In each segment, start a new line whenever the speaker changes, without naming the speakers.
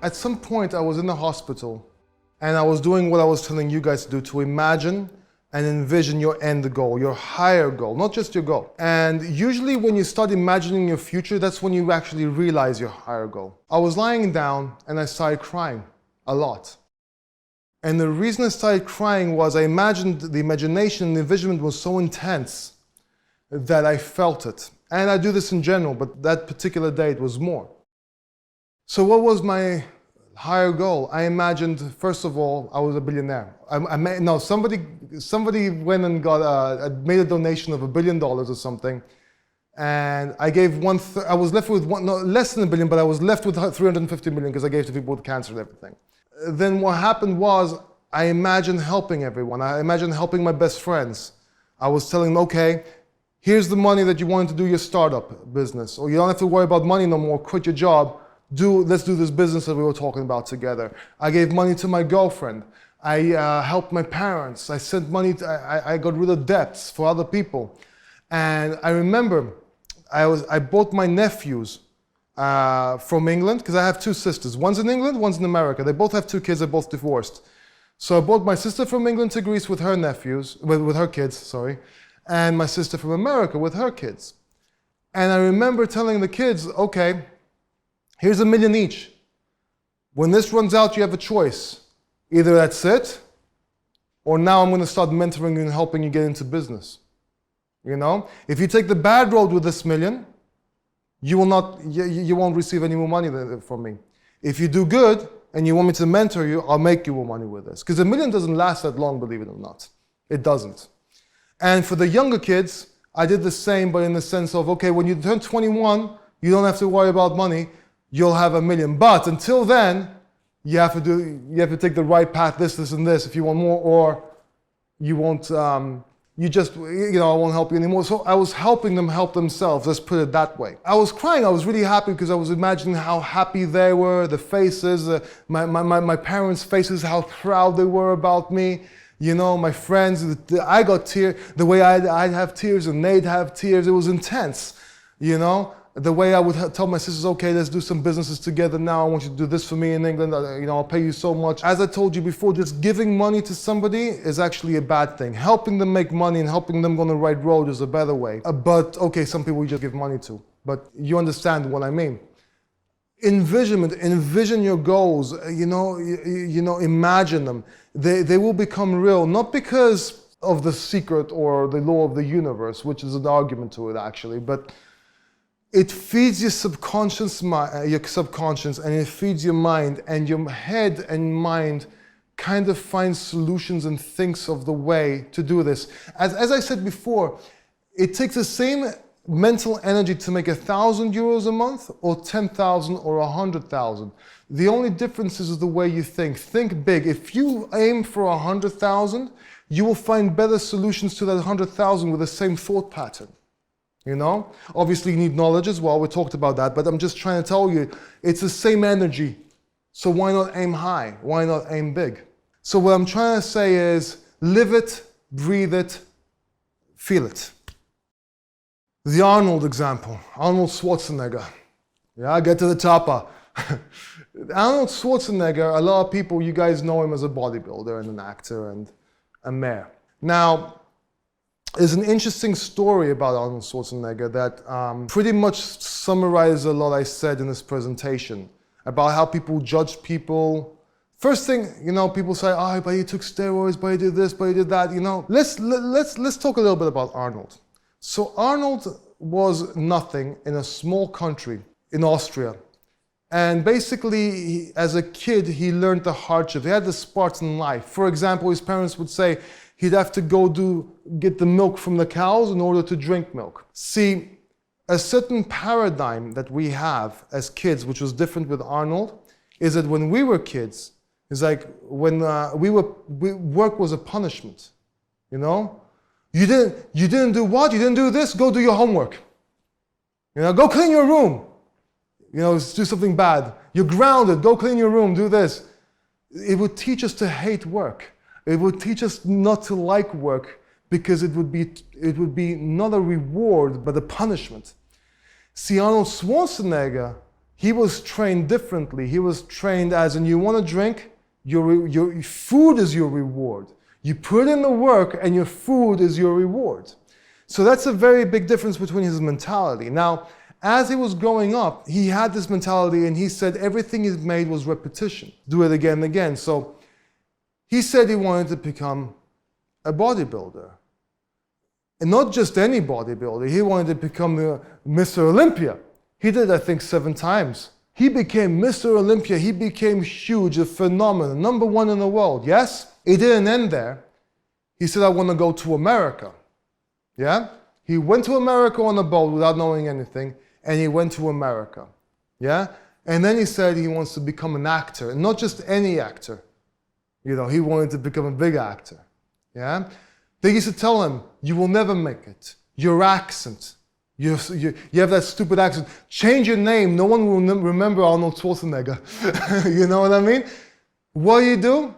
At some point I was in the hospital and I was doing what I was telling you guys to do, to imagine and envision your end goal, your higher goal, not just your goal. And usually when you start imagining your future, that's when you actually realize your higher goal. I was lying down and I started crying a lot. And the reason I started crying was I imagined, the imagination, the envisionment was so intense that I felt it. And I do this in general, but that particular day it was more. So what was my higher goal? I imagined, first of all, I was a billionaire. Somebody went and made a donation of $1 billion or something, and I gave I was left with less than $1 billion, but I was left with 350 million because I gave to people with cancer and everything. Then what happened was I imagined helping everyone. I imagined helping my best friends. I was telling them, okay, here's the money that you wanted to do your startup business, or you don't have to worry about money no more, quit your job. Let's do this business that we were talking about together. I gave money to my girlfriend. I helped my parents. I sent money, I got rid of debts for other people. And I remember I bought my nephews from England, because I have two sisters. One's in England, one's in America. They both have two kids, they're both divorced. So I brought my sister from England to Greece with her nephews, with her kids, sorry, and my sister from America with her kids. And I remember telling the kids, okay, here's $1 million each. When this runs out, you have a choice. Either that's it, or now I'm going to start mentoring you and helping you get into business. You know? If you take the bad road with this $1 million, you won't receive any more money from me. If you do good, and you want me to mentor you, I'll make you more money with this. Because $1 million doesn't last that long, believe it or not. It doesn't. And for the younger kids, I did the same, but in the sense of, okay, when you turn 21, you don't have to worry about money. You'll have $1 million. But until then, you have to take the right path, this, and this, if you want more, or you won't, I won't help you anymore. So I was helping them help themselves, let's put it that way. I was crying, I was really happy because I was imagining how happy they were, the faces, my parents' faces, how proud they were about me. You know, my friends, I got tears, the way I'd have tears and they'd have tears, it was intense, you know. The way I would tell my sisters, okay, let's do some businesses together now. I want you to do this for me in England. I'll pay you so much. As I told you before, just giving money to somebody is actually a bad thing. Helping them make money and helping them go on the right road is a better way. But okay, some people you just give money to. But you understand what I mean. Envision your goals. Imagine them. They will become real, not because of the secret or the law of the universe, which is an argument to it actually, but it feeds your subconscious, and it feeds your mind, and your head and mind kind of finds solutions and thinks of the way to do this. As I said before, it takes the same mental energy to make 1,000 euros a month, or 10,000 or 100,000. The only difference is the way you think. Think big. If you aim for 100,000, you will find better solutions to that 100,000 with the same thought pattern. You know, obviously you need knowledge as well. We talked about that, but I'm just trying to tell you, it's the same energy. So why not aim high? Why not aim big? So what I'm trying to say is live it, breathe it, feel it. The Arnold example, Arnold Schwarzenegger. Yeah, get to the chopper. Arnold Schwarzenegger, a lot of people, you guys know him as a bodybuilder and an actor and a mayor. Now, there's an interesting story about Arnold Schwarzenegger that pretty much summarizes a lot I said in this presentation about how people judge people. First thing, people say, oh, but he took steroids, but he did this, but he did that, Let's talk a little bit about Arnold. So Arnold was nothing in a small country in Austria. And basically, as a kid, he learned the hardship. He had the Spartan life. For example, his parents would say, he'd have to go get the milk from the cows in order to drink milk. See, a certain paradigm that we have as kids, which was different with Arnold, is that when we were kids, it's like when work was a punishment. You didn't do what? You didn't do this? Go do your homework. Go clean your room. Do something bad. You're grounded. Go clean your room. Do this. It would teach us to hate work. It would teach us not to like work because it would be not a reward, but a punishment. See, Arnold Schwarzenegger he was trained differently. He was trained as, and you want to drink, your food is your reward. You put in the work and your food is your reward. So that's a very big difference between his mentality. Now, as he was growing up, he had this mentality and he said everything he made was repetition. Do it again and again. So he said he wanted to become a bodybuilder. And not just any bodybuilder, he wanted to become Mr. Olympia. He did, I think, 7 times. He became Mr. Olympia. He became huge, a phenomenon, #1 in the world. Yes? It didn't end there. He said, I want to go to America. Yeah? He went to America on a boat without knowing anything, and he went to America. Yeah? And then he said he wants to become an actor, and not just any actor. You know, he wanted to become a big actor. Yeah? They used to tell him, you will never make it. Your accent. You have that stupid accent. Change your name. No one will remember Arnold Schwarzenegger. You know what I mean? What do?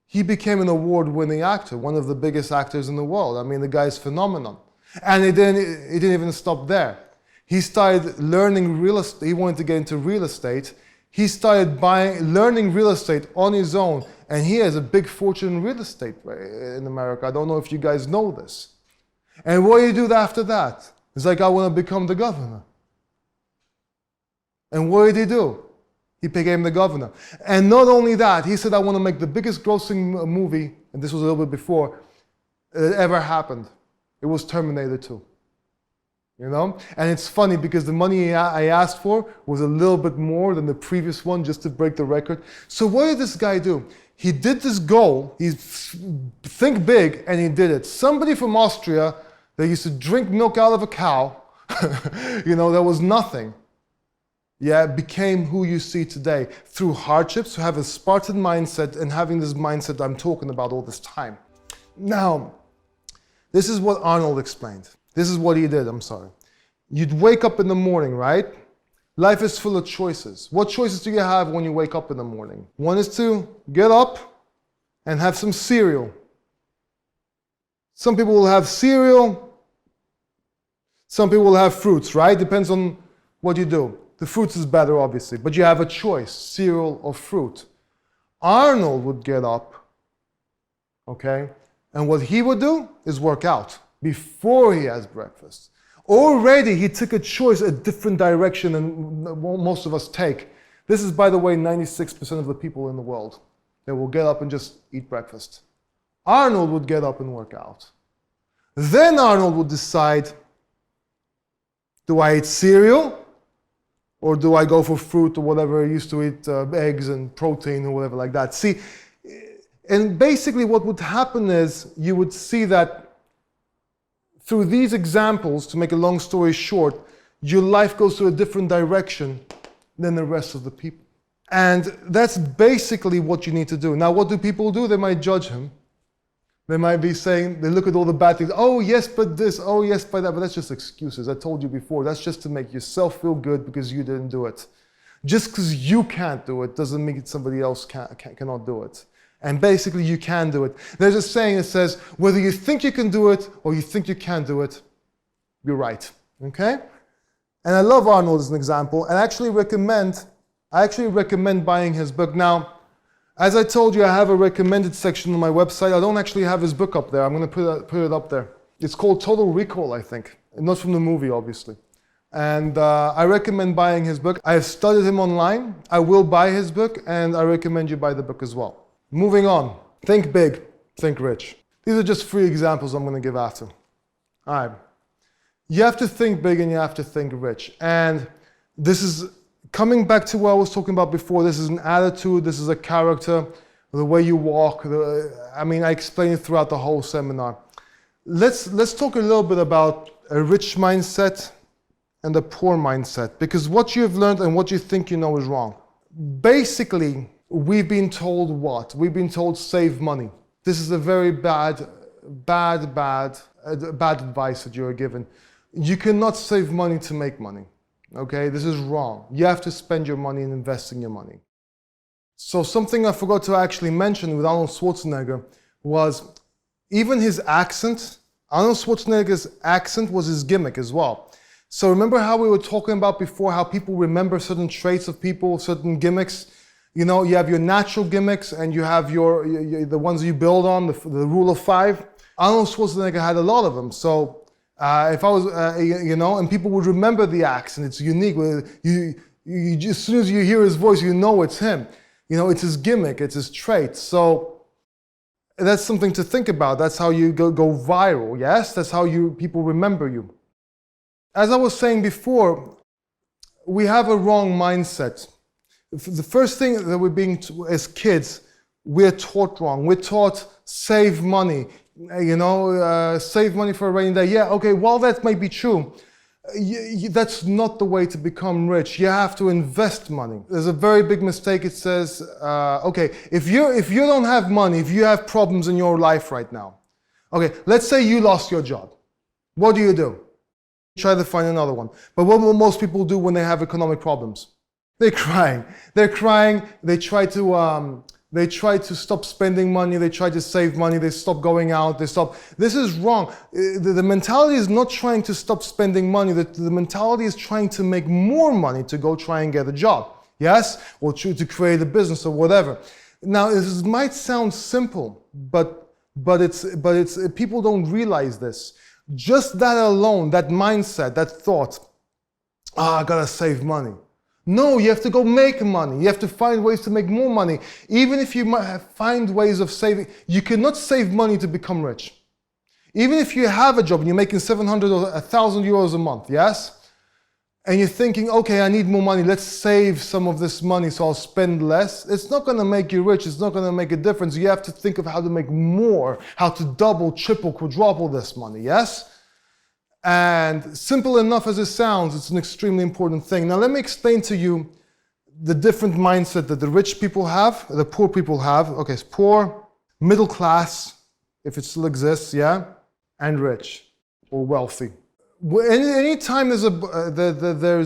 He became an award-winning actor, one of the biggest actors in the world. I mean, the guy's phenomenal. And it didn't even stop there. He started learning real estate. He wanted to get into real estate. He started learning real estate on his own. And he has a big fortune in real estate in America. I don't know if you guys know this. And what do you do after that? It's like, I want to become the governor. And what did he do? He became the governor. And not only that, he said, I want to make the biggest grossing movie, and this was a little bit before, that ever happened. It was Terminator 2. You know? And it's funny because the money I asked for was a little bit more than the previous one just to break the record. So what did this guy do? He did this goal, think big, and he did it. Somebody from Austria that used to drink milk out of a cow, you know, there was nothing. Yeah, became who you see today through hardships, to have a Spartan mindset and having this mindset I'm talking about all this time. Now, this is what Arnold explained. This is what he did, I'm sorry. You'd wake up in the morning, right? Life is full of choices. What choices do you have when you wake up in the morning? One is to get up and have some cereal. Some people will have cereal. Some people will have fruits, right? Depends on what you do. The fruits is better, obviously, but you have a choice, cereal or fruit. Arnold would get up, okay? And what he would do is work out before he has breakfast. Already he took a choice, a different direction than most of us take. This is, by the way, 96% of the people in the world. They will get up and just eat breakfast. Arnold would get up and work out. Then Arnold would decide, do I eat cereal? Or do I go for fruit or whatever? I used to eat eggs and protein or whatever like that. See, and basically what would happen is you would see that through these examples, to make a long story short, your life goes to a different direction than the rest of the people. And that's basically what you need to do. Now, what do people do? They might judge him. They might be saying, they look at all the bad things. Oh, yes, but this. Oh, yes, but that. But that's just excuses. I told you before. That's just to make yourself feel good because you didn't do it. Just because you can't do it doesn't mean somebody else cannot do it. And basically, you can do it. There's a saying that says, whether you think you can do it or you think you can't do it, you're right. Okay? And I love Arnold as an example. And I actually recommend buying his book. Now, as I told you, I have a recommended section on my website. I don't actually have his book up there. I'm going to put it up there. It's called Total Recall, I think. Not from the movie, obviously. And I recommend buying his book. I have studied him online. I will buy his book, and I recommend you buy the book as well. Moving on. Think big, think rich. These are just 3 examples I'm going to give after. All right. You have to think big and you have to think rich. And this is coming back to what I was talking about before. This is an attitude, this is a character, the way you walk. I explained it throughout the whole seminar. Let's talk a little bit about a rich mindset and a poor mindset, because what you've learned and what you think you know is wrong. Basically, we've been told what? We've been told save money. This is a very bad advice that you're given. You cannot save money to make money. Okay, this is wrong. You have to spend your money and invest in your money. So something I forgot to actually mention with Arnold Schwarzenegger was even his accent. Arnold Schwarzenegger's accent was his gimmick as well. So remember how we were talking about before, how people remember certain traits of people, certain gimmicks? You know, you have your natural gimmicks and you have the ones you build on, the rule of 5. Arnold Schwarzenegger had a lot of them. So if I was, you know, and people would remember the accent, it's unique. As soon as you hear his voice, you know it's him. You know, it's his gimmick, it's his trait. So that's something to think about. That's how you go viral, yes? That's how people remember you. As I was saying before, we have a wrong mindset. The first thing that we're being, as kids, we're taught wrong. We're taught save money, you know, save money for a rainy day. Yeah, okay, while that may be true, that's not the way to become rich. You have to invest money. There's a very big mistake. It says, okay, if you don't have money, if you have problems in your life right now, okay, let's say you lost your job. What do? Try to find another one. But what will most people do when they have economic problems? They're crying. They're crying. They try to stop spending money. They try to save money. They stop going out. They stop. This is wrong. The mentality is not trying to stop spending money. The mentality is trying to make more money to go try and get a job. Yes? Or to create a business or whatever. Now, this might sound simple, but people don't realize this. Just that alone, that mindset, that thought, I gotta save money. No, you have to go make money. You have to find ways to make more money. Even if you might find ways of saving, you cannot save money to become rich. Even if you have a job and you're making 700 or 1,000 euros a month, yes? And you're thinking, okay, I need more money. Let's save some of this money so I'll spend less. It's not going to make you rich. It's not going to make a difference. You have to think of how to make more, how to double, triple, quadruple this money, yes? And simple enough as it sounds, it's an extremely important thing. Now let me explain to you the different mindset that the rich people have, the poor people have. Okay, it's poor, middle class, if it still exists, yeah, and rich or wealthy. Anytime there's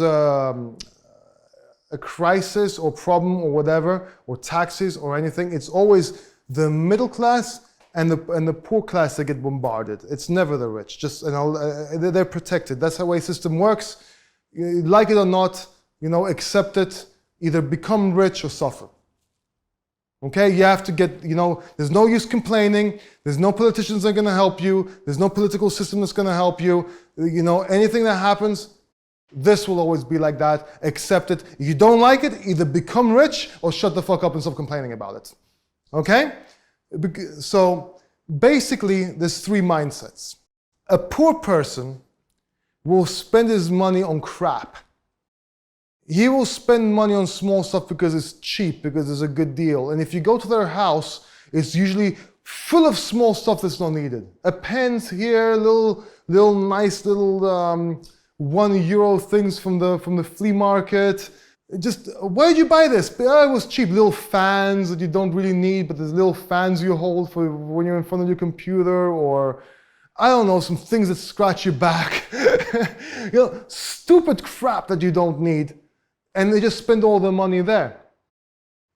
a crisis or problem or whatever, or taxes or anything, it's always the middle class and the poor class that get bombarded. It's never the rich. They're protected. That's how the way system works. Like it or not, you know, accept it. Either become rich or suffer. Okay, you have to get, you know, there's no use complaining. There's no politicians that are going to help you. There's no political system that's going to help you. You know, anything that happens, this will always be like that. Accept it. If you don't like it, either become rich or shut the fuck up and stop complaining about it. Okay? So basically, there's 3 mindsets. A poor person will spend his money on crap. He will spend money on small stuff because it's cheap, because it's a good deal. And if you go to their house, it's usually full of small stuff that's not needed. A pens here, little nice little €1 things from the flea market. Just, where did you buy this? Oh, it was cheap. Little fans that you don't really need, but there's little fans you hold for when you're in front of your computer, or I don't know, some things that scratch your back. You know, stupid crap that you don't need. And they just spend all their money there.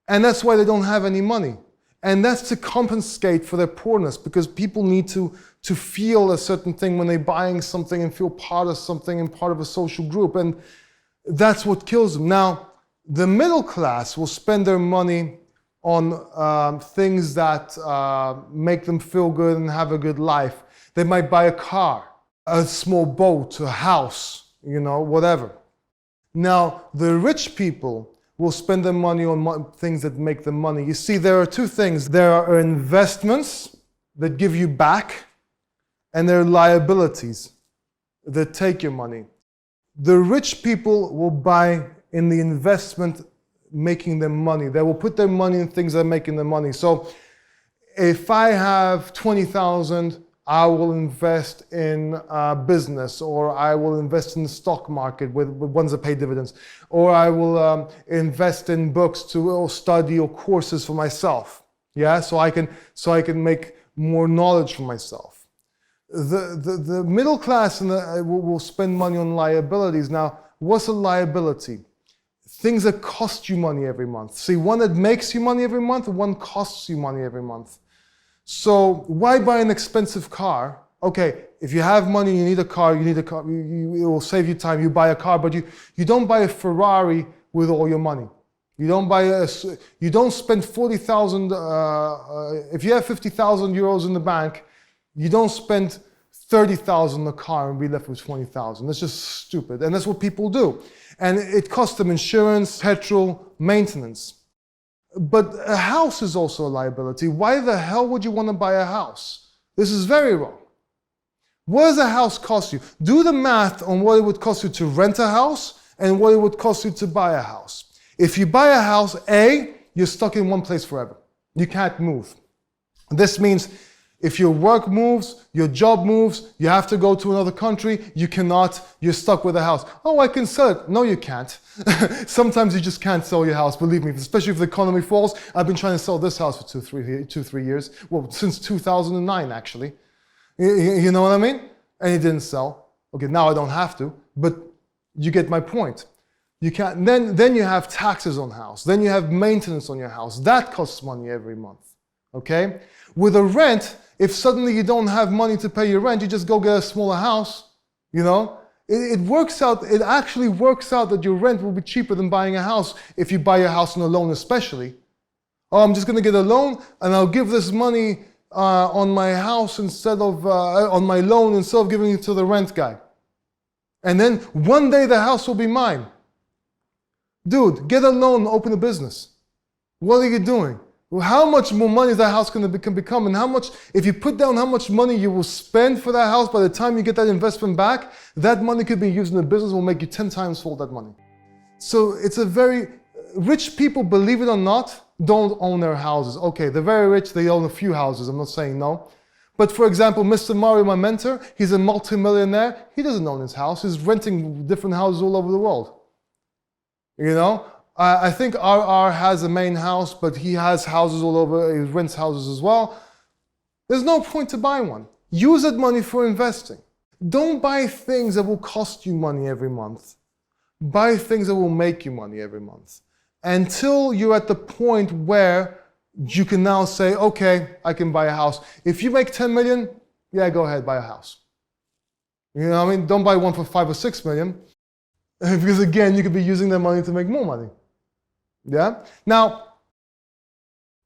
And that's why they don't have any money. And that's to compensate for their poorness, because people need to feel a certain thing when they're buying something and feel part of something and part of a social group. And that's what kills them. Now, the middle class will spend their money on things that make them feel good and have a good life. They might buy a car, a small boat, a house, you know, whatever. Now, the rich people will spend their money on things that make them money. You see, there are 2 things. There are investments that give you back, and there are liabilities that take your money. The rich people will buy in the investment making them money. They will put their money in things that are making them money. So if I have 20,000, I will invest in business, or I will invest in the stock market with ones that pay dividends, or I will invest in books to study or courses for myself. Yeah, so I can make more knowledge for myself. The middle class will spend money on liabilities. Now, what's a liability? Things that cost you money every month. See, one that makes you money every month, and one costs you money every month. So why buy an expensive car Okay, if you have money, you need a car, it will save you time, you buy a car, but you don't buy a Ferrari with all your money. You don't spend 40,000, if you have 50,000 euros in the bank, you don't spend 30,000 on a car and be left with 20,000. That's just stupid. And that's what people do. And it costs them insurance, petrol, maintenance. But a house is also a liability. Why the hell would you want to buy a house? This is very wrong. What does a house cost you? Do the math on what it would cost you to rent a house and what it would cost you to buy a house. If you buy a house, A, you're stuck in one place forever. You can't move. This means if your work moves, your job moves, you have to go to another country, you cannot, you're stuck with a house. Oh, I can sell it. No, you can't. Sometimes you just can't sell your house, believe me, especially if the economy falls. I've been trying to sell this house for 3 years. Well, since 2009, actually. You know what I mean? And it didn't sell. Okay, now I don't have to, but you get my point. You can't, then you have taxes on house. Then you have maintenance on your house. That costs money every month, okay? With a rent, if suddenly you don't have money to pay your rent, you just go get a smaller house, you know? It actually works out that your rent will be cheaper than buying a house if you buy a house on a loan especially. Oh, I'm just gonna get a loan and I'll give this money on my house on my loan instead of giving it to the rent guy. And then one day the house will be mine. Dude, get a loan, open a business. What are you doing? How much more money is that house can become, and how much, if you put down how much money you will spend for that house, by the time you get that investment back, that money could be used in a business will make you 10 times fold that money. So it's a very, rich people, believe it or not, don't own their houses. Okay, they're very rich, they own a few houses, I'm not saying no. But for example, Mr. Mario, my mentor, he's a multi-millionaire, he doesn't own his house, he's renting different houses all over the world. You know, I think RR has a main house, but he has houses all over, he rents houses as well. There's no point to buy one. Use that money for investing. Don't buy things that will cost you money every month. Buy things that will make you money every month. Until you're at the point where you can now say, okay, I can buy a house. If you make 10 million, yeah, go ahead, buy a house. You know what I mean? Don't buy one for 5 or 6 million. Because again, you could be using that money to make more money. Yeah? Now,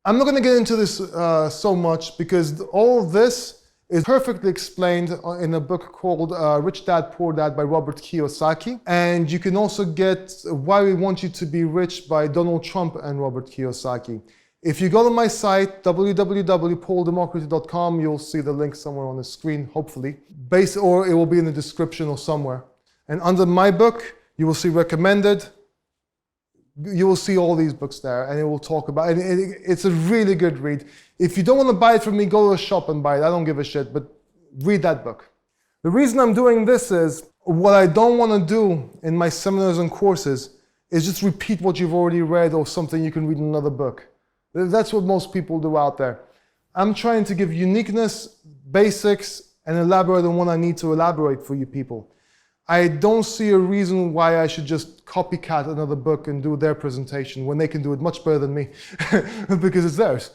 I'm not going to get into this so much because all of this is perfectly explained in a book called Rich Dad, Poor Dad by Robert Kiyosaki. And you can also get Why We Want You to Be Rich by Donald Trump and Robert Kiyosaki. If you go to my site, www.pauldemocracy.com, you'll see the link somewhere on the screen, hopefully. Or it will be in the description or somewhere. And under my book, you will see recommended. You will see all these books there, and it will talk about it. It's a really good read. If you don't want to buy it from me, go to a shop and buy it. I don't give a shit, but read that book. The reason I'm doing this is, what I don't want to do in my seminars and courses is just repeat what you've already read or something you can read in another book. That's what most people do out there. I'm trying to give uniqueness, basics, and elaborate on what I need to elaborate for you people. I don't see a reason why I should just copycat another book and do their presentation when they can do it much better than me because it's theirs.